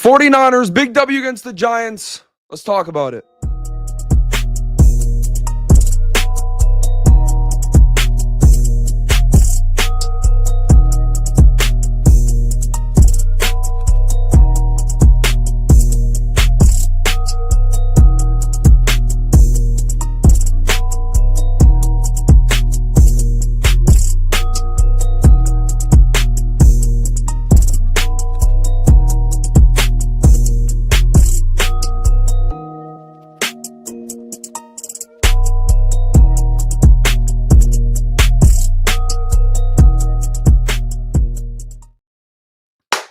49ers, big W against the Giants. Let's talk about it.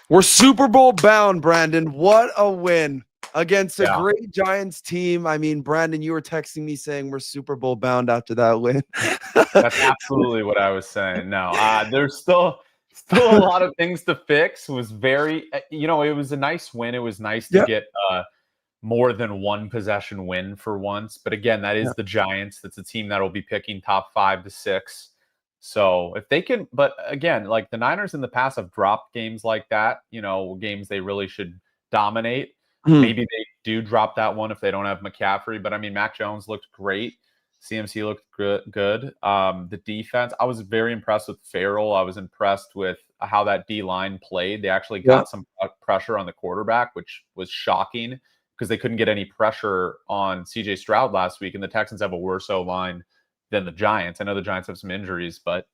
We're Super Bowl bound, Brandon. What a win against a great Giants team. I mean, Brandon, you were texting me saying we're Super Bowl bound after that win. That's absolutely what I was saying. No, there's still a lot of things to fix. It was very, it was a nice win. It was nice to get more than one possession win for once. But again, that is the Giants. That's a team that will be picking top 5 to 6. So if they can, but again, like the Niners in the past have dropped games like that, games they really should dominate. Maybe they do drop that one if they don't have McCaffrey. But I mean, Mac Jones looked great. CMC looked good. The defense, I was very impressed with Farrell. I was impressed with how that D-line played. They actually got some pressure on the quarterback, which was shocking because they couldn't get any pressure on CJ Stroud last week. And the Texans have a worse O-line than the Giants. I know the Giants have some injuries, and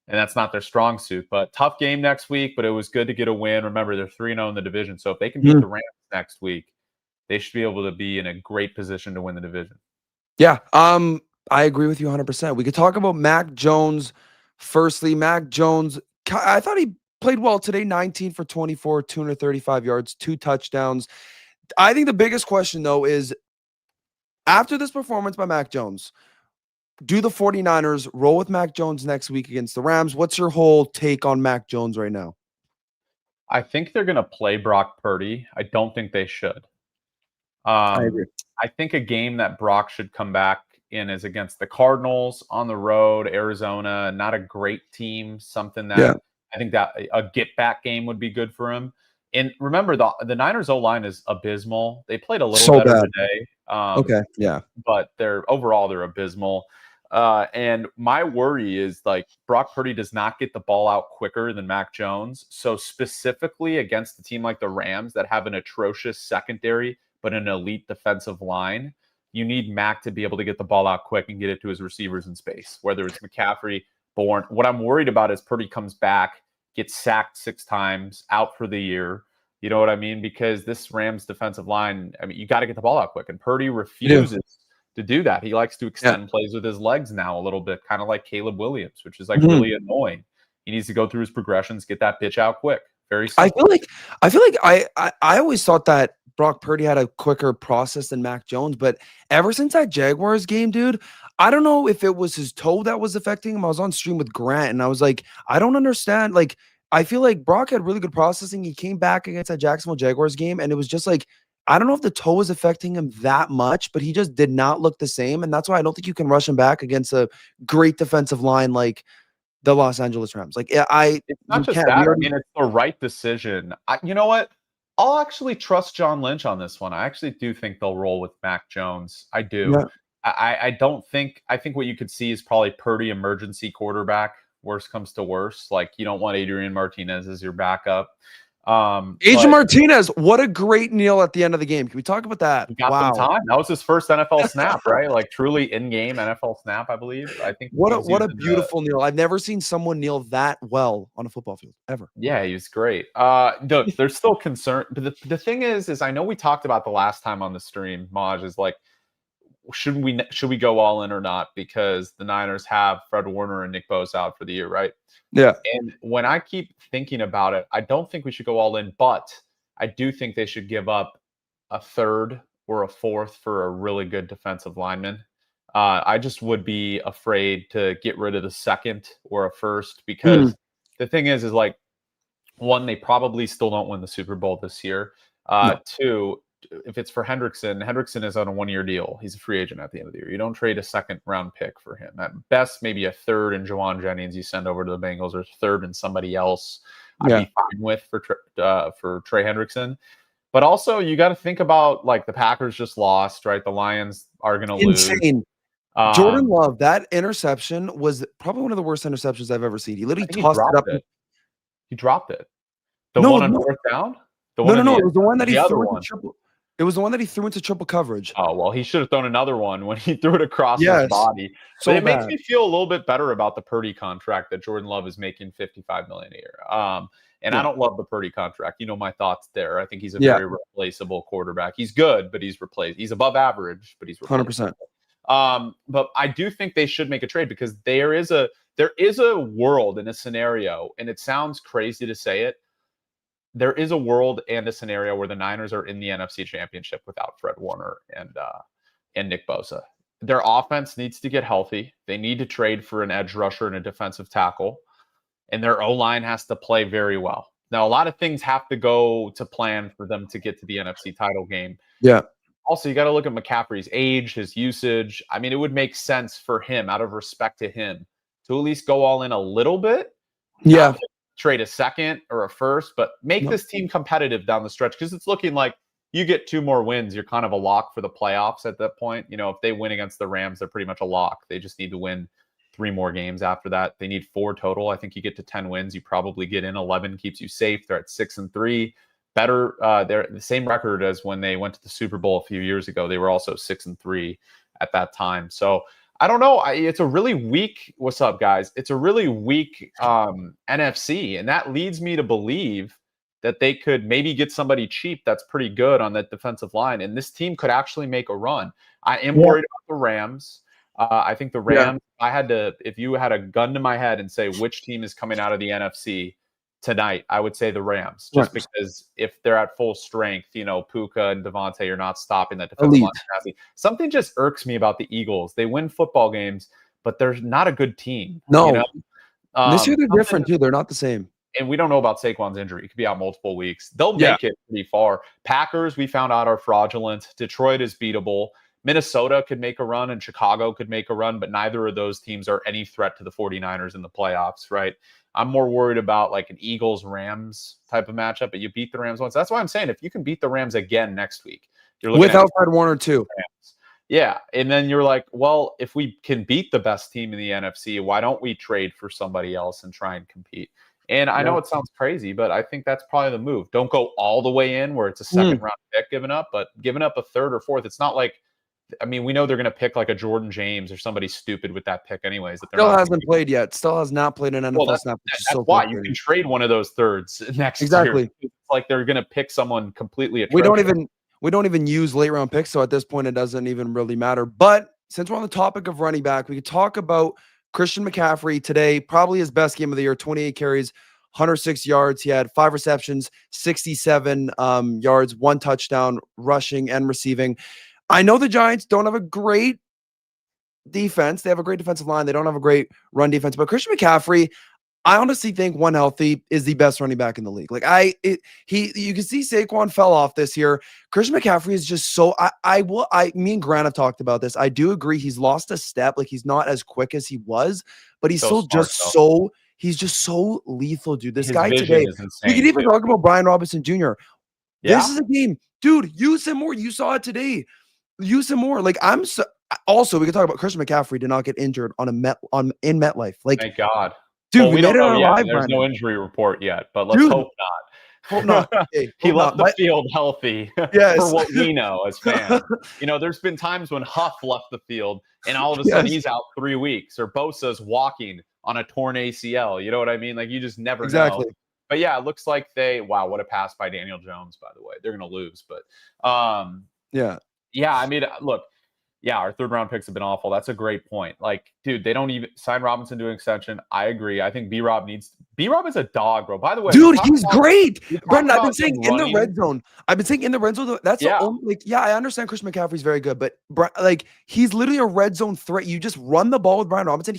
that's not their strong suit. But tough game next week, but it was good to get a win. Remember, they're 3-0 in the division. So if they can beat the Rams next week, they should be able to be in a great position to win the division. Yeah, I agree with you 100%. We could talk about Mac Jones. Firstly, Mac Jones, I thought he played well today, 19 for 24, 235 yards, 2 touchdowns. I think the biggest question, though, is after this performance by Mac Jones, do the 49ers roll with Mac Jones next week against the Rams? What's your whole take on Mac Jones right now? I think they're going to play Brock Purdy. I don't think they should. I agree. I think a game that Brock should come back in is against the Cardinals on the road, Arizona, not a great team, something that I think that a get-back game would be good for him. And remember, the Niners O-line is abysmal. They played a little better today. But they're abysmal. And my worry is like Brock Purdy does not get the ball out quicker than Mac Jones. So specifically against a team like the Rams that have an atrocious secondary, but an elite defensive line, you need Mac to be able to get the ball out quick and get it to his receivers in space, whether it's McCaffrey, Bourne. What I'm worried about is Purdy comes back, gets sacked 6 times, out for the year. You know what I mean? Because this Rams defensive line, I mean, you got to get the ball out quick. And Purdy refuses to do that. He likes to extend plays with his legs now a little bit, kind of like Caleb Williams, which is like really annoying. He needs to go through his progressions, get that pitch out quick. Very simple. I feel like I always thought that Brock Purdy had a quicker process than Mac Jones, but ever since that Jaguars game, dude, I don't know if it was his toe that was affecting him. I was on stream with Grant, and I was like, I don't understand. Like, I feel like Brock had really good processing. He came back against that Jacksonville Jaguars game, and it was just like, I don't know if the toe was affecting him that much, but he just did not look the same, and that's why I don't think you can rush him back against a great defensive line like the Los Angeles Rams. Like, it's not just that. I mean, it's the right decision. You know what? I'll actually trust John Lynch on this one. I actually do think they'll roll with Mac Jones. I do. Yeah. I think what you could see is probably Purdy emergency quarterback. Worst comes to worst. Like, you don't want Adrian Martinez as your backup. Adrian Martinez, what a great kneel at the end of the game. Can we talk about that? He got some time. That was his first NFL snap, right? Like truly in-game NFL snap, I believe. I think what a beautiful kneel. I've never seen someone kneel that well on a football field ever. Yeah, he was great. Look, there's still concern, but the thing is I know we talked about the last time on the stream, Maj, is like, should we go all in or not? Because the Niners have Fred Warner and Nick Bosa out for the year, right? Yeah. And when I keep thinking about it, I don't think we should go all in, but I do think they should give up a 3rd or a 4th for a really good defensive lineman. I just would be afraid to get rid of the 2nd or a 1st because the thing is like, 1, they probably still don't win the Super Bowl this year. 2, if it's for Hendrickson is on a 1-year deal. He's a free agent at the end of the year. You don't trade a 2nd-round pick for him. At best, maybe a 3rd in Jawan Jennings you send over to the Bengals, or 3rd in somebody else. I'd be fine with for Trey Hendrickson. But also, you got to think about like the Packers just lost, right? The Lions are going to lose. Insane. Jordan Love, that interception was probably one of the worst interceptions I've ever seen. He literally tossed it up. He dropped it. The No, one on no. fourth down? No. It was the one that he the threw other into one. triple. It was the one that he threw into triple coverage. Oh, well, he should have thrown another one when he threw it across his Yes. body. So But it makes bad. me feel a little bit better about the Purdy contract that Jordan Love is making $55 million a year. And I don't love the Purdy contract. You know my thoughts there. I think he's a very replaceable quarterback. He's good, but he's replaced. He's above average, but he's replaceable. 100%. But I do think they should make a trade because there is a world and a scenario, and it sounds crazy to say it. There is a world and a scenario where the Niners are in the NFC Championship without Fred Warner and Nick Bosa. Their offense needs to get healthy. They need to trade for an edge rusher and a defensive tackle, and their O-line has to play very well. Now, a lot of things have to go to plan for them to get to the NFC title game. Yeah. Also, you got to look at McCaffrey's age, his usage. I mean, it would make sense for him, out of respect to him, to at least go all in a little bit. Yeah. Trade a second or a first, but make this team competitive down the stretch because it's looking like you get 2 more wins, you're kind of a lock for the playoffs at that point. You know, if they win against the Rams, they're pretty much a lock. They just need to win 3 more games after that. They need 4 total. I think you get to 10 wins. You probably get in 11, keeps you safe. They're at 6-3. Better. They're the same record as when they went to the Super Bowl a few years ago. They were also 6-3 at that time. So I don't know. It's a really weak. What's up, guys? It's a really weak NFC, and that leads me to believe that they could maybe get somebody cheap that's pretty good on that defensive line, and this team could actually make a run. I am worried about the Rams. I think the Rams. If you had a gun to my head and say which team is coming out of the NFC tonight, I would say the Rams, just because if they're at full strength, you know, Puka and Devontae, you're not stopping that defensive line. Something just irks me about the Eagles. They win football games, but they're not a good team. No. You know? This year they're different too. They're not the same. And we don't know about Saquon's injury. He could be out multiple weeks. They'll make it pretty far. Packers, we found out, are fraudulent. Detroit is beatable. Minnesota could make a run and Chicago could make a run, but neither of those teams are any threat to the 49ers in the playoffs, right? I'm more worried about like an Eagles-Rams type of matchup, but you beat the Rams once. That's why I'm saying if you can beat the Rams again next week, you're looking without Fred Warner too. Rams. Yeah, and then you're like, well, if we can beat the best team in the NFC, why don't we trade for somebody else and try and compete? And I know it sounds crazy, but I think that's probably the move. Don't go all the way in where it's a second-round pick given up, but giving up a third or fourth, it's not like, I mean, we know they're going to pick like a Jordan James or somebody stupid with that pick anyways. That still hasn't played yet. Still has not played an NFL snap. That's why you can trade one of those thirds next year. It's like they're going to pick someone completely atrocious. We don't even use late round picks, so at this point it doesn't even really matter. But since we're on the topic of running back, we could talk about Christian McCaffrey today. Probably his best game of the year. 28 carries, 106 yards. He had 5 receptions, 67 yards, 1 touchdown, rushing and receiving. I know the Giants don't have a great defense. They have a great defensive line. They don't have a great run defense. But Christian McCaffrey, I honestly think when healthy is the best running back in the league. Like you can see Saquon fell off this year. Christian McCaffrey is just so me and Grant have talked about this. I do agree he's lost a step. Like he's not as quick as he was, but he's he's just so lethal, dude. This guy today, we could even talk about Brian Robinson Jr. Yeah. This is a game, dude. Use him more. You saw it today. Use him more. Like also, we can talk about Christian McCaffrey did not get injured in MetLife. Like, thank God. Dude, we made it on live. There's no injury report yet, but let's hope not. Hope not. Hey, he left the field healthy for what we know as fans. You know, there's been times when Huff left the field and all of a sudden he's out 3 weeks, or Bosa's walking on a torn ACL. You know what I mean? Like, you just never know. But yeah, it looks like wow, what a pass by Daniel Jones, by the way. They're going to lose, but yeah, I mean, look, our 3rd round picks have been awful. That's a great point. Like, dude, they don't even sign Robinson to an extension. I agree. I think B-Rob is a dog, bro. By the way, dude, he's great. Brendan, I've been saying in the red zone. That's the only, I understand Christian McCaffrey's very good, but like, he's literally a red zone threat. You just run the ball with Brian Robinson.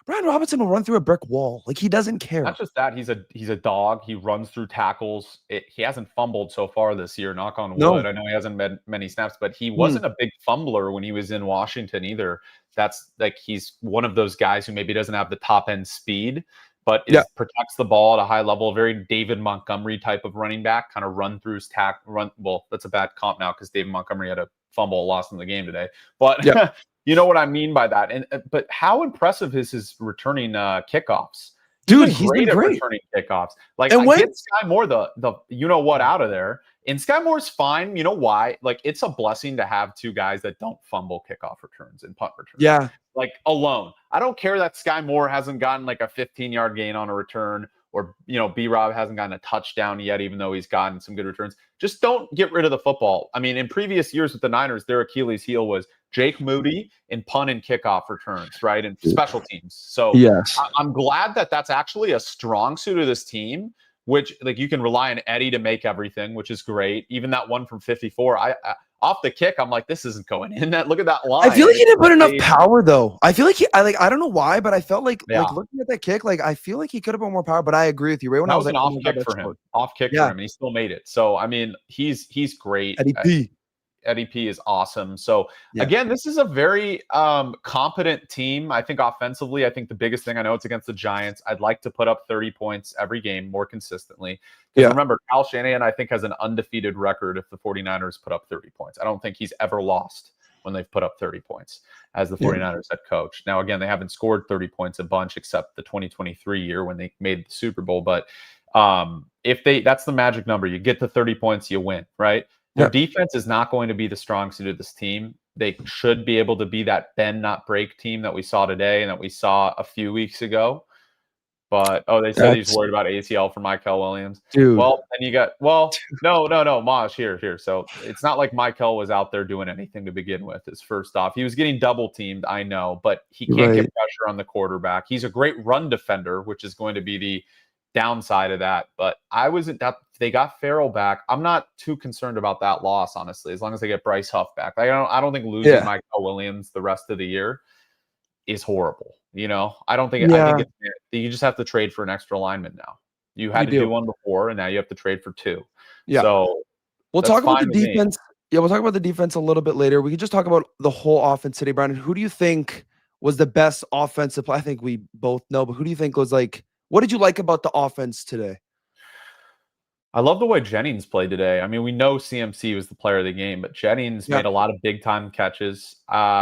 Brian Robinson will run through a brick wall. Like, he doesn't care. Not just that, he's a dog. He runs through tackles. He hasn't fumbled so far this year, knock on wood. No. I know he hasn't had many snaps, but he wasn't a big fumbler when he was in Washington either. That's like, he's one of those guys who maybe doesn't have the top end speed, but Yeah. protects the ball at a high level. Very David Montgomery type of running back, kind of run throughs, run. Well, that's a bad comp now because David Montgomery had a fumble lost in the game today. But Yeah. you know what I mean by that. And but how impressive is his returning kickoffs? Dude, Been he's been great at great. returning kickoffs. Like, And I when get Sky Moore the you know what out of there. And Sky Moore's fine. You know why? Like, it's a blessing to have two guys that don't fumble kickoff returns and punt returns. yeah, Like, alone. I don't care that Sky Moore hasn't gotten like a 15-yard gain on a return, or B-Rob hasn't gotten a touchdown yet, even though he's gotten some good returns. Just don't get rid of the football. I mean, in previous years with the Niners, their Achilles heel was Jake Moody and punt and kickoff returns, right? And special teams. So yes. I'm glad that that's actually a strong suit of this team, which, like, you can rely on Eddie to make everything, which is great. Even that one from 54, I off the kick, I'm like, this isn't going in. Look at that line. I feel like he didn't put enough power though. I feel like I don't know why, but I felt like Yeah. looking at that kick, like I feel like he could have put more power. But I agree with you. Right when That I was was an like, off oh my God, kick for that's him. short. Off kick for him, and he still made it. So I mean, he's great. Eddie P. Eddie P is awesome. So Yeah. again, this is a very competent team. I think offensively, I think the biggest thing, I know it's against the Giants, I'd like to put up 30 points every game more consistently. Because Yeah. remember, Kyle Shanahan, I think, has an undefeated record if the 49ers put up 30 points. I don't think he's ever lost when they've put up 30 points as the 49ers head coach. Now, again, they haven't scored 30 points a bunch except the 2023 year when they made the Super Bowl. But that's the magic number. You get to 30 points, you win, right? Their defense is not going to be the strong suit of this team. They should be able to be that bend, not break team that we saw today and that we saw a few weeks ago. But, they said he's worried about ACL for Michael Williams. Dude. Well, and you got, no, Mosh, here. So it's not like Michael was out there doing anything to begin with. Is first off, he was getting double teamed, I know, but he can't get pressure on the quarterback. He's a great run defender, which is going to be the downside of that. But they got Farrell back. I'm not too concerned about that loss, honestly, as long as they get Bryce Huff back. I don't think losing Michael Williams the rest of the year is horrible. I don't think. I think you just have to trade for an extra lineman now. You had to do one before, and now you have to trade for two. Yeah. So we'll talk about the defense. Yeah, we'll talk about the defense a little bit later. We can just talk about the whole offense today, Brandon. Who do you think was the best offensive play? I think we both know, but who do you think was like? What did you like about the offense today? I love the way Jennings played today. I mean, we know CMC was the player of the game, but Jennings made a lot of big time catches.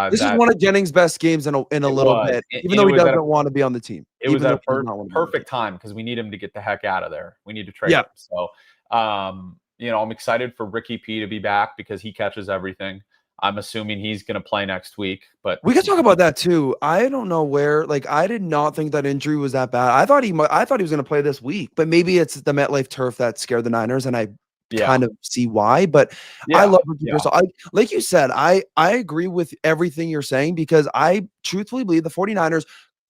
This is one of Jennings' best games in a little bit, even though he doesn't want to be on the team. It was at a perfect time because we need him to get the heck out of there. We need to trade him. So, I'm excited for Ricky P to be back because he catches everything. I'm assuming he's going to play next week, but we can talk about that too. I don't know where. Like, I did not think that injury was that bad. I thought he was going to play this week, but maybe it's the MetLife turf that scared the Niners, and I kind of see why. But I love Ricky Pearsall. Like you said, I agree with everything you're saying because I truthfully believe the 49ers.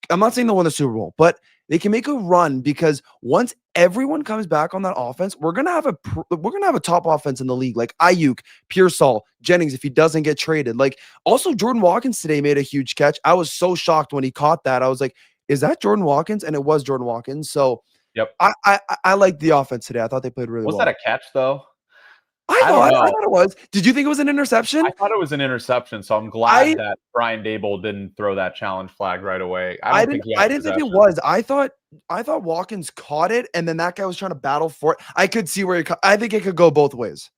I'm not saying they'll win the Super Bowl, but they can make a run because once everyone comes back on that offense, we're gonna have a top offense in the league, like Ayuk, Pearsall, Jennings if he doesn't get traded. Like also Jordan Watkins today made a huge catch. I was so shocked when he caught that. I was like, is that Jordan Watkins? And it was Jordan Watkins. So I liked the offense today. I thought they played really well. Was that a catch though? I thought it was. Did you think it was an interception? I thought it was an interception, so I'm glad that Brian Dable didn't throw that challenge flag right away. I didn't think it was. I thought Watkins caught it, and then that guy was trying to battle for it. I could see where I think it could go both ways.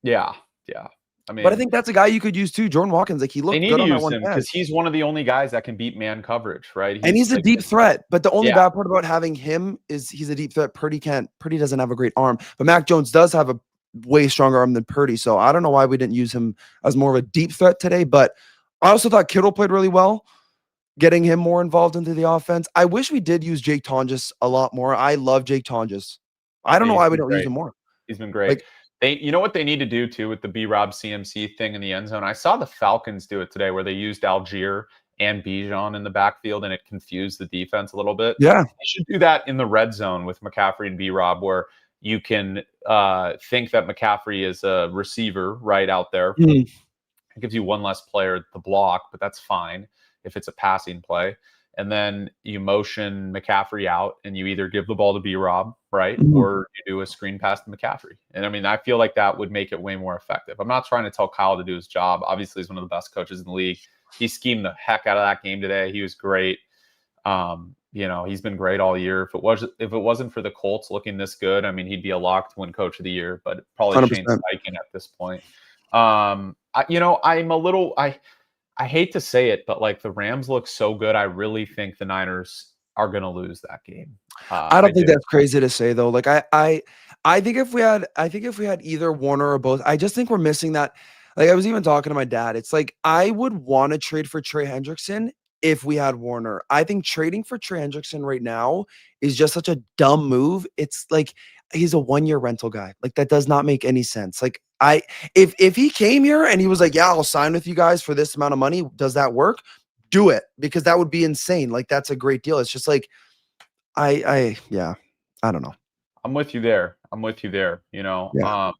Yeah. I mean, but I think that's a guy you could use too, Jordan Watkins. Like he looked good on that one because he's one of the only guys that can beat man coverage, right? He's a deep threat. But the only bad part about having him is he's a deep threat. Purdy doesn't have a great arm, but Mac Jones does have a way stronger arm than Purdy. So I don't know why we didn't use him as more of a deep threat today. But I also thought Kittle played really well, getting him more involved into the offense. I wish we did use Jake Tonjes a lot more. I love Jake Tonjes. I don't know why we don't use him more. He's been great. You know what they need to do too with the B-Rob CMC thing in the end zone? I saw the Falcons do it today where they used Algier and Bijan in the backfield and it confused the defense a little bit. Yeah. They should do that in the red zone with McCaffrey and B-Rob where you can think that McCaffrey is a receiver right out there. It gives you one less player to block, but that's fine if it's a passing play. And then you motion McCaffrey out and you either give the ball to B-Rob, right? Or you do a screen pass to McCaffrey. And I mean, I feel like that would make it way more effective. I'm not trying to tell Kyle to do his job. Obviously, he's one of the best coaches in the league. He schemed the heck out of that game today. He was great. He's been great all year. If it wasn't for the Colts looking this good, I mean, he'd be a lock to win Coach of the Year, but probably Shane 100%. Steichen at this point. I'm a little. I hate to say it, but like the Rams look so good. I really think the Niners are going to lose that game. I I don't think do. that's crazy to say though. Like I think if we had either Warner or both, I just think we're missing that. Like I was even talking to my dad. It's like I would want to trade for Trey Hendrickson if we had Warner. I think trading for Trey Hendrickson right now is just such a dumb move. It's like he's a 1-year rental guy. Like that does not make any sense. Like if he came here and he was like, "Yeah, I'll sign with you guys for this amount of money." Does that work? Do it, because that would be insane. Like that's a great deal. It's just like yeah, I don't know. I'm with you there. Yeah.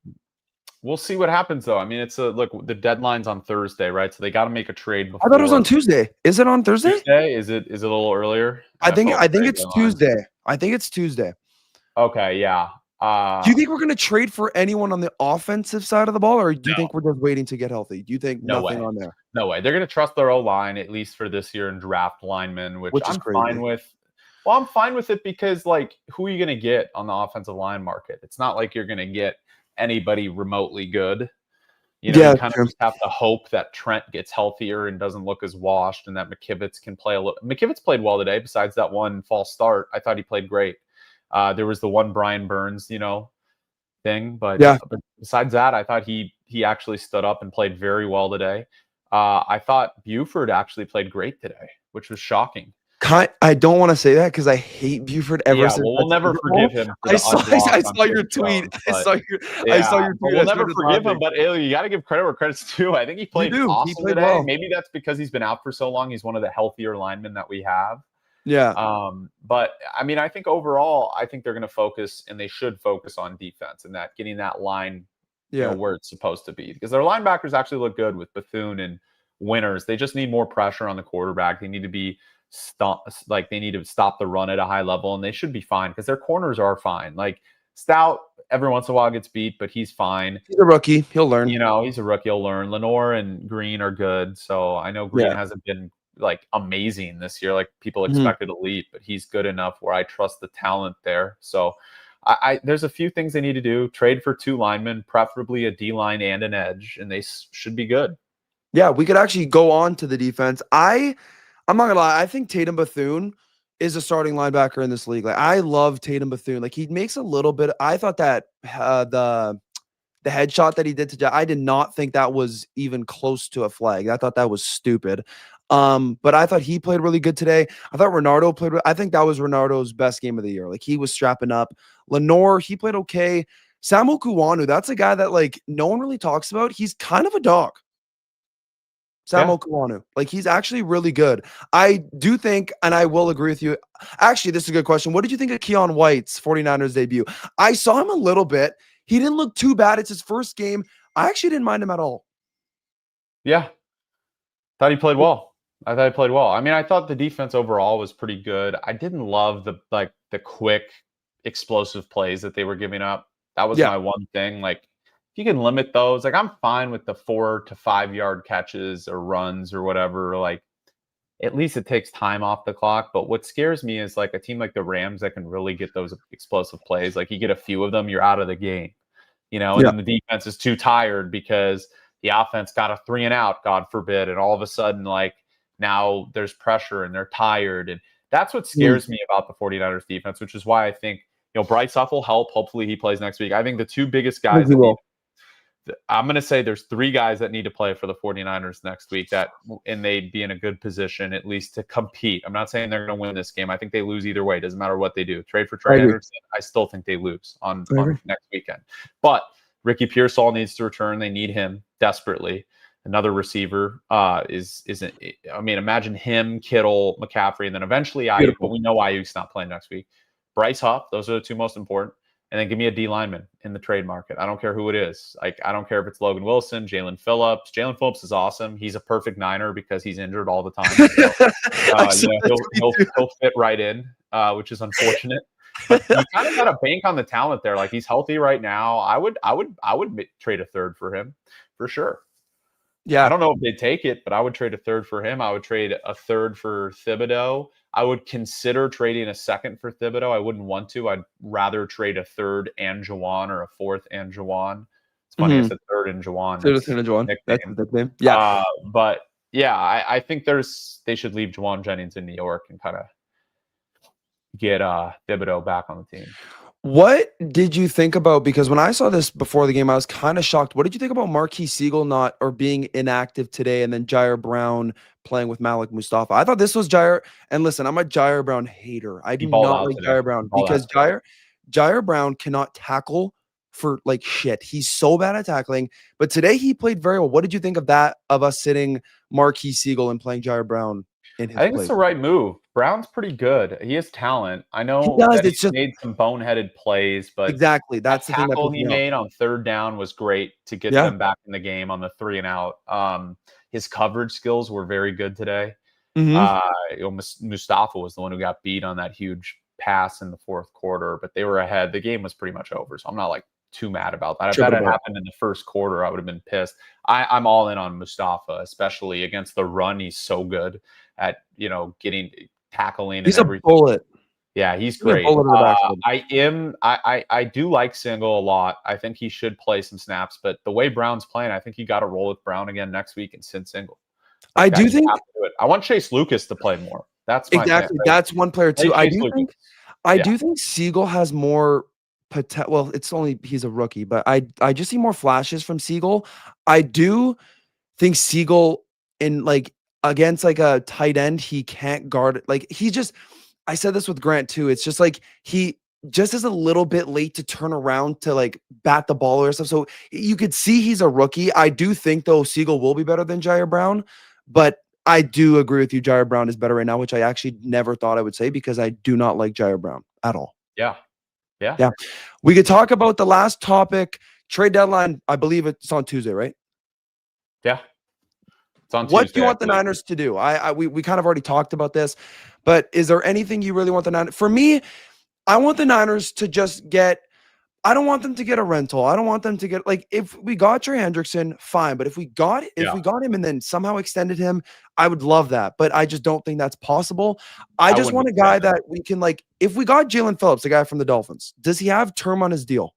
We'll see what happens though. I mean, look, the deadline's on Thursday, right? So they got to make a trade I thought it was before on Tuesday. Is it on Thursday? Tuesday. Is it a little earlier? I think NFL I think trade it's deadline. Tuesday. I think it's Tuesday. Okay, yeah. Do you think we're gonna trade for anyone on the offensive side of the ball, or do you No. think we're just waiting to get healthy? Do you think No nothing way. on there? No way. They're going to trust their O-line, at least for this year, and draft linemen, which Which is I'm fine crazy. with. Well, I'm fine with it because, like, who are you going to get on the offensive line market? It's not like you're going to get anybody remotely good. You Yeah, kind of true. just have to hope that Trent gets healthier and doesn't look as washed, and that McKivitz can play a little. McKivitz played well today. Besides that one false start, I thought he played great. There was the one Brian Burns, thing, but Yeah. besides that, I thought he actually stood up and played very well today. I thought Buford actually played great today, which was shocking. I don't want to say that because I hate Buford ever Yeah, since well, that we'll never Super Bowl. forgive him for I the saw unblock I on saw your Chris tweet. Jones, I but saw your yeah, but tweet. I we'll never started forgive him. laughing. But you got to give credit where credit's due. I think he You played do. He awesome played today. well. Maybe that's because he's been out for so long. He's one of the healthier linemen that we have. Yeah. But I mean, I think overall, I think they're going to focus, and they should focus on defense and that getting that line, Yeah. where it's supposed to be, because their linebackers actually look good with Bethune and Winters. They just need more pressure on the quarterback. They need to be they need to stop the run at a high level, and they should be fine because their corners are fine. Like Stout, every once in a while gets beat, but he's fine. He's a rookie. He'll learn. He's a rookie. He'll learn. Lenore and Green are good. So I know Green Yeah. hasn't been like amazing this year, like people Mhm. expected elite, but he's good enough where I trust the talent there. So there's a few things they need to do. Trade for 2 linemen, preferably a D line and an edge, and they should be good. Yeah, we could actually go on to the defense. I'm not gonna lie. I think Tatum Bethune is a starting linebacker in this league. Like I love Tatum Bethune. Like he makes a little bit. I thought that the headshot that he did to I did not think that was even close to a flag. I thought that was stupid. But I thought he played really good today. I thought Renardo played. I think that was Renardo's best game of the year. Like he was strapping up. Lenore, he played okay. Samuel Kuwanu, that's a guy that like no one really talks about. He's kind of a dog. Yeah. Samuel Kuwanu. Like he's actually really good. I do think, and I will agree with you. Actually, this is a good question. What did you think of Keon White's 49ers debut? I saw him a little bit. He didn't look too bad. It's his first game. I actually didn't mind him at all. Yeah. Thought he played well. I thought he played well. I mean, I thought the defense overall was pretty good. I didn't love the quick, explosive plays that they were giving up. That was my one thing. Like, if you can limit those, like I'm fine with the 4 to 5 yard catches or runs or whatever. Like, at least it takes time off the clock. But what scares me is like a team like the Rams that can really get those explosive plays. Like, you get a few of them, you're out of the game. And then the defense is too tired because the offense got a 3 and out, God forbid. And all of a sudden, like now there's pressure and they're tired. And that's what scares me about the 49ers defense, which is why I think, Bryce Huff will help. Hopefully he plays next week. I think the 2 biggest guys I'm going to say there's 3 guys that need to play for the 49ers next week and they'd be in a good position at least to compete. I'm not saying they're going to win this game. I think they lose either way. It doesn't matter what they do. Trade for Trey Hendrickson, I still think they lose on next weekend. But Ricky Pearsall needs to return. They need him desperately. Another receiver isn't. I mean, imagine him, Kittle, McCaffrey, and then eventually Ayuk. But we know Ayuk's not playing next week. Bryce Huff. Those are the 2 most important. And then give me a D lineman in the trade market. I don't care who it is. Like, I don't care if it's Logan Wilson, Jalen Phillips. Jalen Phillips is awesome. He's a perfect Niner because he's injured all the time. So, he'll fit right in, which is unfortunate. But you kind of got to bank on the talent there. Like, he's healthy right now. I would trade a third for him for sure. Yeah. I don't know if they'd take it, but I would trade a third for him. I would trade a third for Thibodeau. I would consider trading a second for Thibodeau. I wouldn't want to. I'd rather trade a third and Juwan or a fourth and Juwan. It's funny I said third and Juwan. So That's that's Juwan. That's the nickname. nickname. Yeah. But yeah, I think they should leave Juwan Jennings in New York and kind of get Thibodeau back on the team. What did you think about, because when I saw this before the game, I was kind of shocked. What did you think about Marquis Siegel not or being inactive today, and then Jair Brown playing with Malik Mustafa? I thought this was Jair. And listen, I'm a Jair Brown hater. I He do balled not out like today. Jair Brown because Jair Brown cannot tackle for like shit. He's so bad at tackling. But today he played very well. What did you think of that, of us sitting Marquis Siegel and playing Jair Brown in his I think place? it's the right move. Brown's pretty good. He has talent. I know He does. that It's he's just made some boneheaded plays, but exactly. that That's the thing that tackle puts he me off. made on third down was great to get Yeah. them back in the game on the 3 and out. His coverage skills were very good today. Mustafa was the one who got beat on that huge pass in the fourth quarter, but they were ahead. The game was pretty much over, so I'm not like too mad about that. If that had happened in the first quarter, I would have been pissed. I'm all in on Mustafa, especially against the run. He's so good at getting tackling. He's and a everything. bullet. Yeah, he's great. I do like Single a lot. I think he should play some snaps, but the way Brown's playing, I think you got to roll with Brown again next week and send Single. I do think I want Chase Lucas to play more. That's my exactly. thing. That's one player too. I do think Yeah. Siegel has more potential. Well, it's only he's a rookie, but I just see more flashes from Siegel. I do think Siegel in like against like a tight end, he can't guard it. Like he just, I said this with Grant too. It's just like he just is a little bit late to turn around to like bat the ball or stuff. So you could see he's a rookie. I do think though Siegel will be better than Jair Brown, but I do agree with you. Jair Brown is better right now, which I actually never thought I would say because I do not like Jair Brown at all. Yeah. We could talk about the last topic, trade deadline. I believe it's on Tuesday, right? Yeah. It's on What Tuesday, do you want the Niners to do? We kind of already talked about this, but is there anything you really want the Niners? For me, I want the Niners to just get, I don't want them to get a rental. I don't want them to get, like, if we got Trey Hendrickson, fine. But if we got him and then somehow extended him, I would love that. But I just don't think that's possible. I just want a guy that we can, like, if we got Jalen Phillips, the guy from the Dolphins, does he have term on his deal?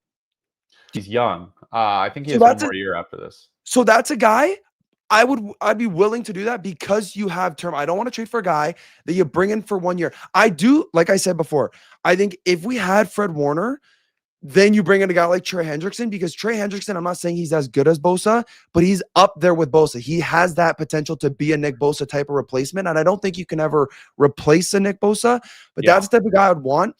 He's young. I think he has one more year after this. So that's a guy I'd be willing to do that because you have term. I don't want to trade for a guy that you bring in for 1 year. I do, like I said before, I think if we had Fred Warner, then you bring in a guy like Trey Hendrickson, because Trey Hendrickson, I'm not saying he's as good as Bosa, but he's up there with Bosa. He has that potential to be a Nick Bosa type of replacement. And I don't think you can ever replace a Nick Bosa, but that's the type of guy I'd want.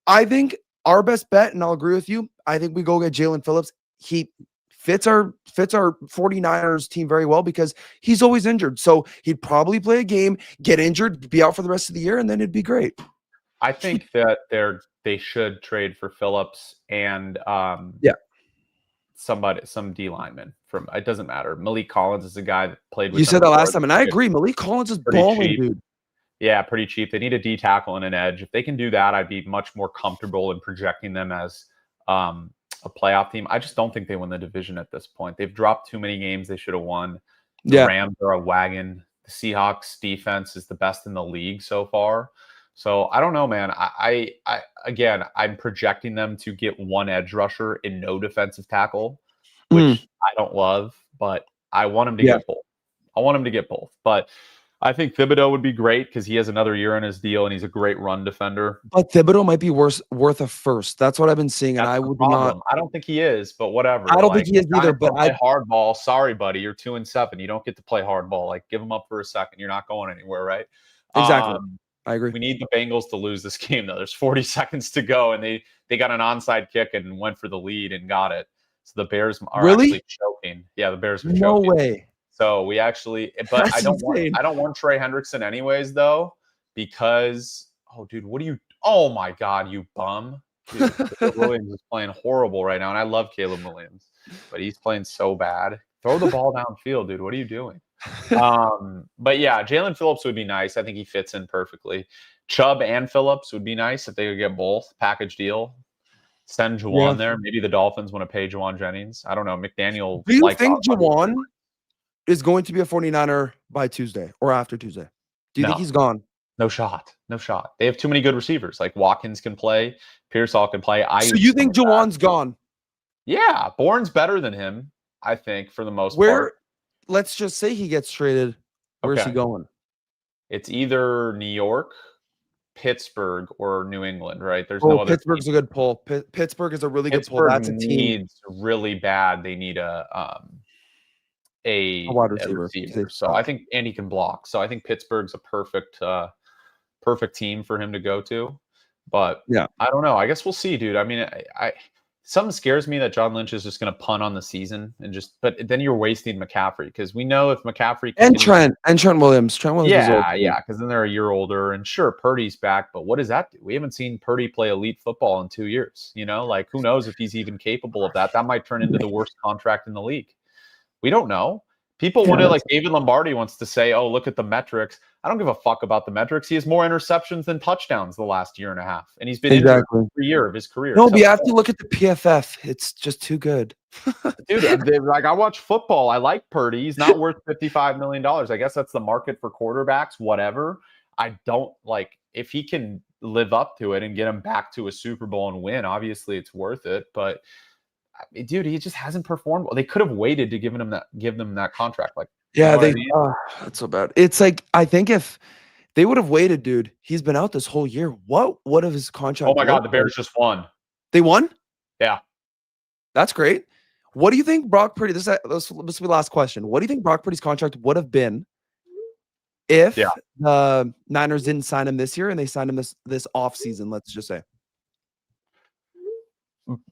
I think our best bet, and I'll agree with you, I think we go get Jalen Phillips. He fits our 49ers team very well because he's always injured. So he'd probably play a game, get injured, be out for the rest of the year, and then it'd be great. I think that they should trade for Phillips and some D lineman from, it doesn't matter. Malik Collins is a guy that played with you said that last time, and I agree. Malik Collins is balling, dude. Yeah, pretty cheap. They need a D tackle and an edge. If they can do that, I'd be much more comfortable in projecting them as a playoff team. I just don't think they win the division at this point. They've dropped too many games they should have won. The Rams are a wagon. The Seahawks defense is the best in the league so far. So I don't know, man. I'm projecting them to get one edge rusher and no defensive tackle, which I don't love, but I want him to get both. I want him to get both. But I think Thibodeau would be great because he has another year on his deal and he's a great run defender. But Thibodeau might be worth a first. That's what I've been seeing, and I would not. I don't think he is, but whatever. I don't think he is either. But I hardball. Sorry, buddy, you're 2-7. You don't get to play hardball. Like, give him up for a second. You're not going anywhere, right? Exactly. I agree. We need the Bengals to lose this game, though. There's 40 seconds to go, and they got an onside kick and went for the lead and got it. So the Bears are actually choking. Yeah, the Bears are choking. No way. So we actually, but I don't want Trey Hendrickson anyways, though, because oh my God, you bum. Dude, Caleb Williams is playing horrible right now, and I love Caleb Williams, but he's playing so bad. Throw the ball downfield, dude. What are you doing? But yeah, Jalen Phillips would be nice. I think he fits in perfectly. Chubb and Phillips would be nice if they could get both package deal. Send Juwan there. Maybe the Dolphins want to pay Juwan Jennings. I don't know. McDaniel. Do you think Juwan? is going to be a 49er by Tuesday or after Tuesday? Do you think he's gone? No shot. No shot. They have too many good receivers. Like Watkins can play, Pearsall can play. So you think Juwan's gone? Yeah, Bourne's better than him, I think, for the most part. Let's just say he gets traded. Where's he going? It's either New York, Pittsburgh, or New England, right? There's no other. Pittsburgh's a good pull. Pittsburgh is a really good pull. That's a team. Needs really bad. They need a wide receiver. So I think and he can block. So I think Pittsburgh's a perfect team for him to go to. But yeah, I don't know. I guess we'll see, dude. I mean, something scares me that John Lynch is just going to punt on the season but then you're wasting McCaffrey because we know if McCaffrey and Trent Williams. Yeah, because then they're a year older. And sure, Purdy's back, but what does that do? We haven't seen Purdy play elite football in 2 years. You know, like who knows if he's even capable of that? That might turn into the worst contract in the league. We don't know. People want to, like David Lombardi wants to say, oh, look at the metrics. I don't give a fuck about the metrics. He has more interceptions than touchdowns the last year and a half. And he's been injured every year of his career. No, but you have to look at the PFF. It's just too good. Dude, like I watch football. I like Purdy. He's not worth $55 million. I guess that's the market for quarterbacks, whatever. I don't like if he can live up to it and get him back to a Super Bowl and win, obviously it's worth it. But dude, he just hasn't performed well. They could have waited to give them that contract. Like, yeah, that's so bad. It's like I think if they would have waited, dude, he's been out this whole year. What would have his contract? Oh my God, the Bears just won. They won? Yeah, that's great. What do you think Brock Purdy? This will be the last question. What do you think Brock Purdy's contract would have been if the Niners didn't sign him this year and they signed him this off season? Let's just say.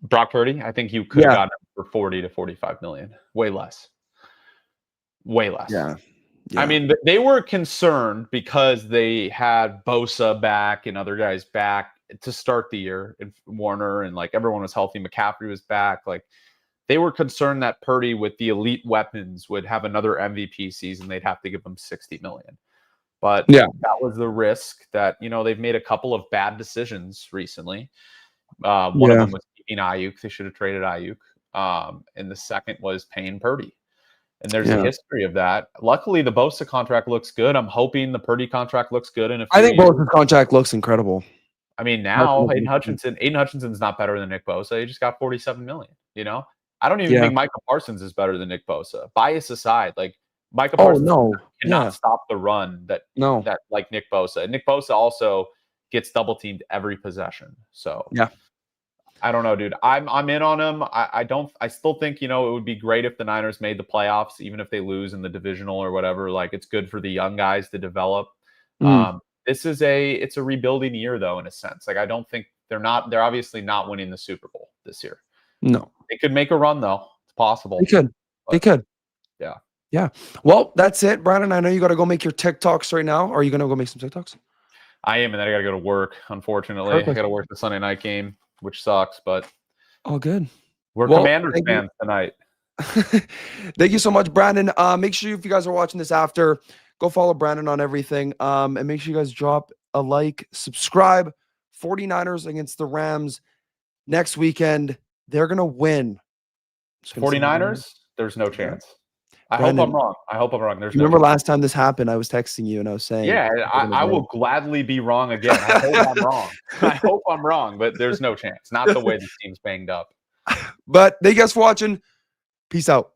Brock Purdy, I think you could have gotten him for 40 to 45 million. Way less. Yeah. I mean, they were concerned because they had Bosa back and other guys back to start the year, and Warner, and like everyone was healthy. McCaffrey was back. Like they were concerned that Purdy with the elite weapons would have another MVP season. They'd have to give him 60 million. But that was the risk that, they've made a couple of bad decisions recently. One of them was keeping Ayuk. They should have traded Ayuk. And the second was paying Purdy. And there's a history of that. Luckily, the Bosa contract looks good. I'm hoping the Purdy contract looks good. I think Bosa's contract looks incredible. I mean, now Aiden Hutchinson's not better than Nick Bosa. He just got $47 million. I don't even think Micah Parsons is better than Nick Bosa. Bias aside, like Micah Parsons cannot stop the run that like Nick Bosa. Nick Bosa also gets double teamed every possession. So I don't know, dude. I'm in on him. I still think, it would be great if the Niners made the playoffs, even if they lose in the divisional or whatever. Like it's good for the young guys to develop. It's a rebuilding year though, in a sense. Like I don't think they're obviously not winning the Super Bowl this year. No. They could make a run though. It's possible. They could. Yeah. Yeah. Well, that's it, Brandon. I know you got to go make your TikToks right now. Are you going to go make some TikToks? I am, and then I got to go to work, unfortunately. Perfect. I got to work the Sunday night game, which sucks, but all good. We're Commanders fans tonight. Thank you so much, Brandon. Make sure if you guys are watching this after, go follow Brandon on everything. And make sure you guys drop a like, subscribe. 49ers against the Rams next weekend. They're going to win. 49ers? There's no chance. Brandon, I hope I'm wrong. Remember last time this happened, I was texting you and I was saying, I will gladly be wrong again. I hope I'm wrong. I hope I'm wrong, but there's no chance. Not the way this team's banged up. But thank you guys for watching. Peace out.